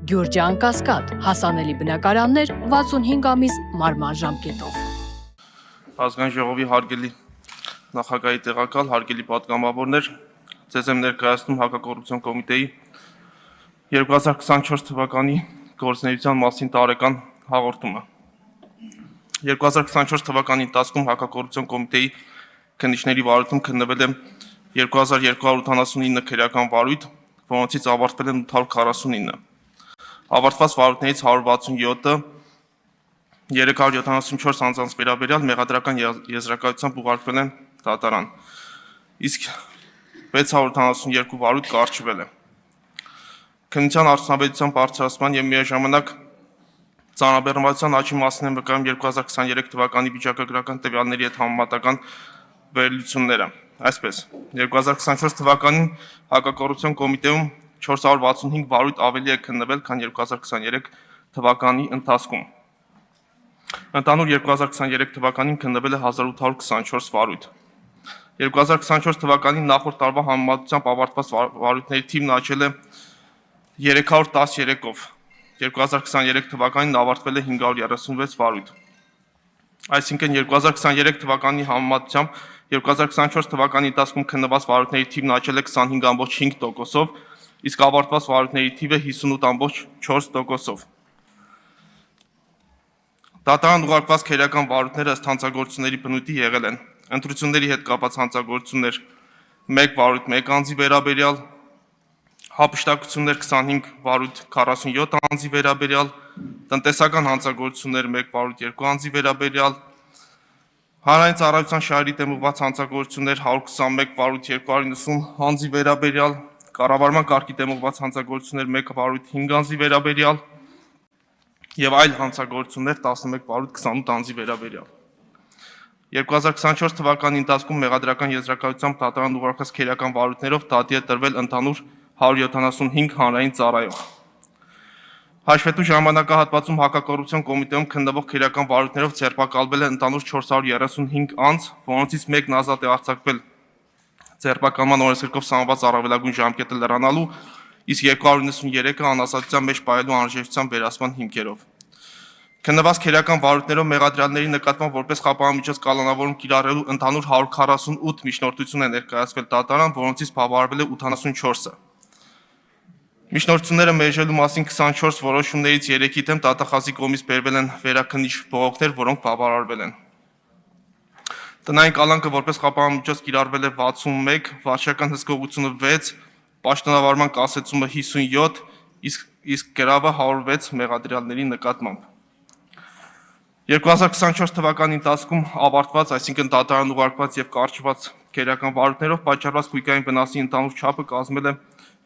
Գյուրջան Կասկադ, հասանելի բնակարաններ 65 ամիս մարման ժամկետով։ Ազգային ժողովի հարգելի նախագահի տեղակալ, հարգելի պատգամավորներ, ձեզ եմ ներկայացնում հակակոռուպցիոն կոմիտեի 2024 թվականի գործունեության մասին տարեկան հաղորդումը։ 2024 թվականի ընթացքում հակակոռուպցիոն կոմիտեի քննիչների վարույթում քննվել է 2289 քրեական վարույթ, որոնցից ավարտվել են 849։ Ավարտված վարույթներից 167-ը 374 անձանց վերաբերյալ մեղադրական եզրակացությամբ ուղարկվել են դատարան, իսկ 682 վարույթ կարճվել է։ Քննության արդյունավետության բարձրացման և միաժամանակ ծանրաբեռնվածության աճի մասին են վկայում 2023 թվականի վիճակագրական տվյալների հետ համեմատական վերլուծությունները։ Այսպես, 2024 թվականին հակակոռուպցիոն կոմիտեում 465 վարույթ ավելի է քննվել, քան 2023 թվականի ընթացքում։ Ընդհանուր 2023 թվականին քննվել է 1824 վարույթ։ 2024 թվականին նախորդ տարվա համեմատությամբ ավարտված վարույթների թիվն աճել է 313-ով։ 2023 թվականին ավարտվել է 536 վարույթ։ Այսինքն 2023 թվականի համեմատությամբ 2024 թվականի ընթացքում քննված վարույթների թիվն աճել է 25.5%-ով, իսկ ավարտված վարույթների թիվը 58.4%-ով։ Դատարան ուղարկված քրեական վարույթները ըստ հանցագործությունների բնույթի եղել են. ընտրությունների հետ կապված հանցագործություններ 1 վարույթ 1 անձի վերաբերյալ, հափշտակություններ 25 վարույթ 47 անձի վերաբերյալ, տնտեսական հանցագործություններ 1 վարույթ 2 անձի վերաբերյալ, հանրային ծառայության շահերի դեմ ուղղված հանցագործություններ 121 վարույթ 290 անձի վերաբերյալ, կառավարման կարգի դեմ ուղղված հանցագործություններ 1 վարույթ 5 անձի վերաբերյալ և այլ հանցագործություններ 11 վարույթ 28 անձի վերաբերյալ։ 2024 թվականի ընթացքում մեղադրական եզրակացությամբ դատարան ուղարկված քրեական վարույթներով դատի է տրվել ընդհանուր 175 հանրային ծառայող։ Հաշվետու ժամանակահատվածում հակակոռուպցիոն կոմիտեում քննվող քրեական վարույթներով ձերբակալվել է ընդհանուր 435 անձ, որոնցից մեկն ազատ է արձակվել ձերբակալման օրենսգրքով սահմանված առավելագույն ժամկետը լրանալու, իսկ 293-ը անազատության մեջ պահելու անհրաժեշտության վերացման հիմքերով։ Քննված քրեական վարույթներով մեղադրյալների նկատմամբ որպես խափանամիջոց կալանավորում կիրառելու ընդհանուր 148 միջնորդություն է ներկայացվել դատարան, որոնցից բավարարվել է 84-ը։ Միջնորդությունները մերժելու մասին 24 որոշումներից 3-ի դեմ դատախազի կողմից բերվել են վերաքննիչ բողոքներ, որոնք բավարարվել են։ Տնային կալանքը որպես խափանամիջոց կիրառվել է 61, վարչական հսկողությունը 6, պաշտոնավարման կասեցումը 57, իսկ գրավը 106 մեղադրյալների նկատմամբ։ 2024 թվականի ընթացքում ավարտված, այսինքն դատարան ուղարկված և կարճված քրեական վարույթներով պատճառված քույկային վնասի ընդհանուր չափը կազմել է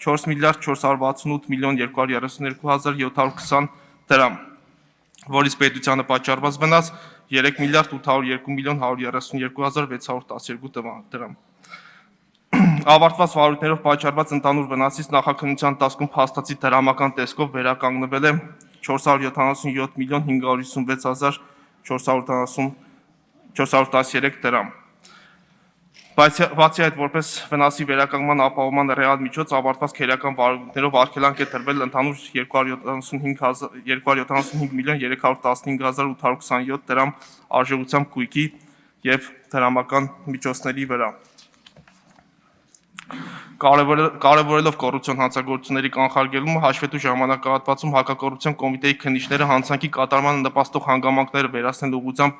4 միլիարդ 468 միլիոն 232 հազար 720 դրամ, որից պետությանը պատճառված վնաս 3 միլիարդ 802 միլիոն 132 հազար 612 դրամ։ Ավարտված վարույթներով պատճառված ընդհանուր վնասից նախաքննության ընթացքում փաստացի դրամական տեսքով վերականգնվել է 477 միլիոն 556 հազար 413 դրամ։ Բացի այդ, որպես վնասի վերականգնման ապահովման ռեալ միջոց ավարտված քրեական վարույթներով արգելանք է տրվել ընդհանուր 275 միլիոն 315 հազար 827 դրամ արժողությամբ քույկի և դրամական միջոցների վրա։ Կարևորելով կոռուպցիոն հանցագործությունների կանխարգելումը, հաշվետու ժամանակահատվածում հակակոռուպցիոն կոմիտեի քննիչները հանցանքի կատարմանը նպաստող հանգամանքները վերացնելու ուղղությամբ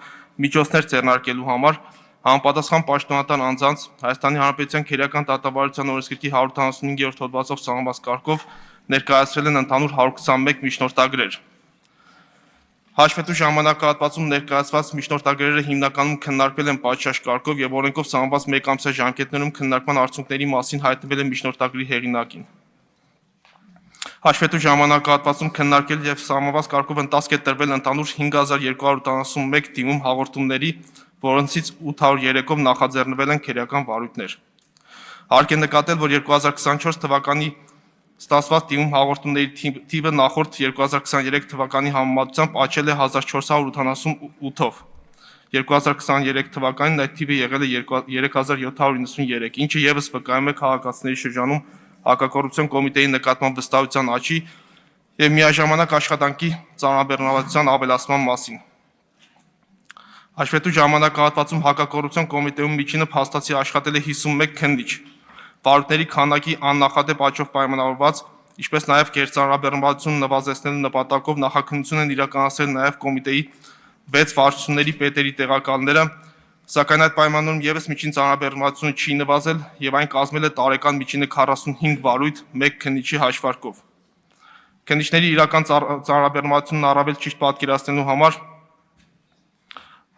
միջոցներ ձեռնարկելու համար համապատասխան պաշտոնատար անձանց Հայաստանի Հանրապետության քրեական դատավարության օրենսգրքի 175-րդ հոդվածով սահմանված կարգով ներկայացրել են ընդհանուր 121 միջնորդագրեր։ Հաշվետու ժամանակահատվածում ներկայացված միջնորդագրերը հիմնականում քննարկվել են պատշաճ կարգով և օրենքով սահմանված մեկ ամսյա ժամկետներում քննարկման արդյունքների մասին հայտնվել է միջնորդագրի հեղինակին։ Հաշվետու ժամանակահատվածում քննարկել և սահմանված կարգով ընթացք է տրվել ընդհանուր 5271 դիմում հաղորդումների, որոնցից 803-ով նախաձեռնվել են քրեական վարույթներ։ Հարկ է նկատել, որ 2024 թվականի ստացված դիմում հաղորդումների թիվը նախորդ 2023 թվականի համեմատությամբ աճել է 1488-ով։ 2023 թվականին այդ թիվը եղել է 3793, ինչը ևս վկայում է քաղաքացիների շրջանում հակակոռուպցիոն կոմիտեի նկատմամբ վստահության աճի եւ միաժամանակ աշխատանքի ծանրաբեռնվածության ավելացման մասին։ Հաշվետու ժամանակահատվածում հակակոռուպցիոն կոմիտեում միջինը փաստացի աշխատել է 51 քննիչ, վարույթների քանակի աննախադեպ աճով պայմանավորված, ինչպես նաև կերծանրաբեռնվածություն նվազեցնելու նպատակով նախաքննություն են իրականացրել նաև կոմիտեի 6 վարչությունների պետերի տեղակալները, սակայն այդ պայմաններում եւս միջին ծանրաբեռնվածությունը չի նվազել եւ այն կազմել է տարեկան միջինը 45 վարույթ 1 քննիչի հաշվարկով։ Քննիչների իրական ծանրաբեռնվածությունն առավել ճիշտ պատկերացնելու համար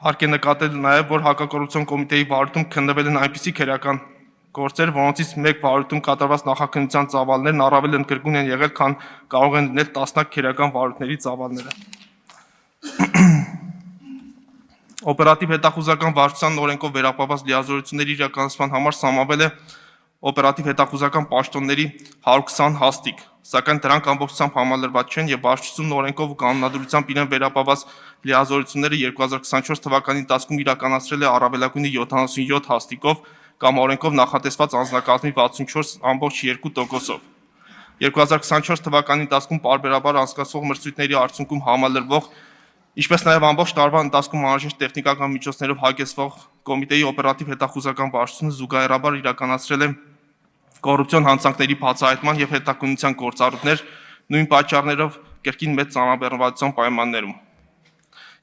հարկ է նկատել նաև, որ հակակոռուպցիոն կոմիտեի վարույթում քննվել են այնպիսի քերական գործեր, որոնցից մեկ վարույթում կատարված նախաքննության ծավալներն առավել ընդգրկուն են եղել, քան կարող են լինել տասնյակ քերական վարույթների ծավալները։ Օպերատիվ հետախուզական վարչության օրենքով վերապահված լիազորությունների իրականացման համար սահմանվել է օպերատիվ հետախուզական պաշտոնների 120 հաստիք, սակայն դրանք ամբողջությամբ համալրված չեն եւ վարչությունն օրենքով ու կանոնադրությամբ իրեն վերապահված լիազորությունները 2024 թվականի ընթացքում իրականացրել է առավելագույնը 77 հաստիկով կամ օրենքով նախատեսված անձնակազմի 64.2%-ով։ 2024 թվականի ընթացքում պարբերաբար անցկացվող մրցույթների արդյունքում համալրվող, ինչպես նաև ամբողջ տարվա ընթացքում անհրաժեշտ տեխնիկական միջոցներով հագեցվող կոմիտեի օպերատիվ հետախուզական վարչությունը զուգահեռաբար իրականացրել է կոռուպցիոն հանցանքների բացահայտման եւ հետաքննության գործառույթներ նույն պատճառներով կրկին մեծ ծանրաբեռնվածության պայմաններում։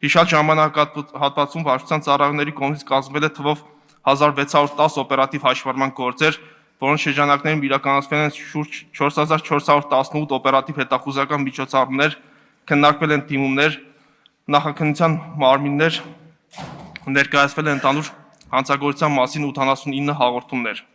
Հիշյալ ժամանակահատվածում վարչության ծառայողների կողմից կազմվել է թվով 1610 օպերատիվ հաշվառման գործեր, որոնց շրջանակներում իրականացվել են շուրջ 4418 օպերատիվ հետախուզական միջոցառումներ, քննարկվել են դիմումներ, նախաքննության մարմիններ, ներկայացվել են ընդհանուր հանցագործության մասին 89 հաղորդումներ։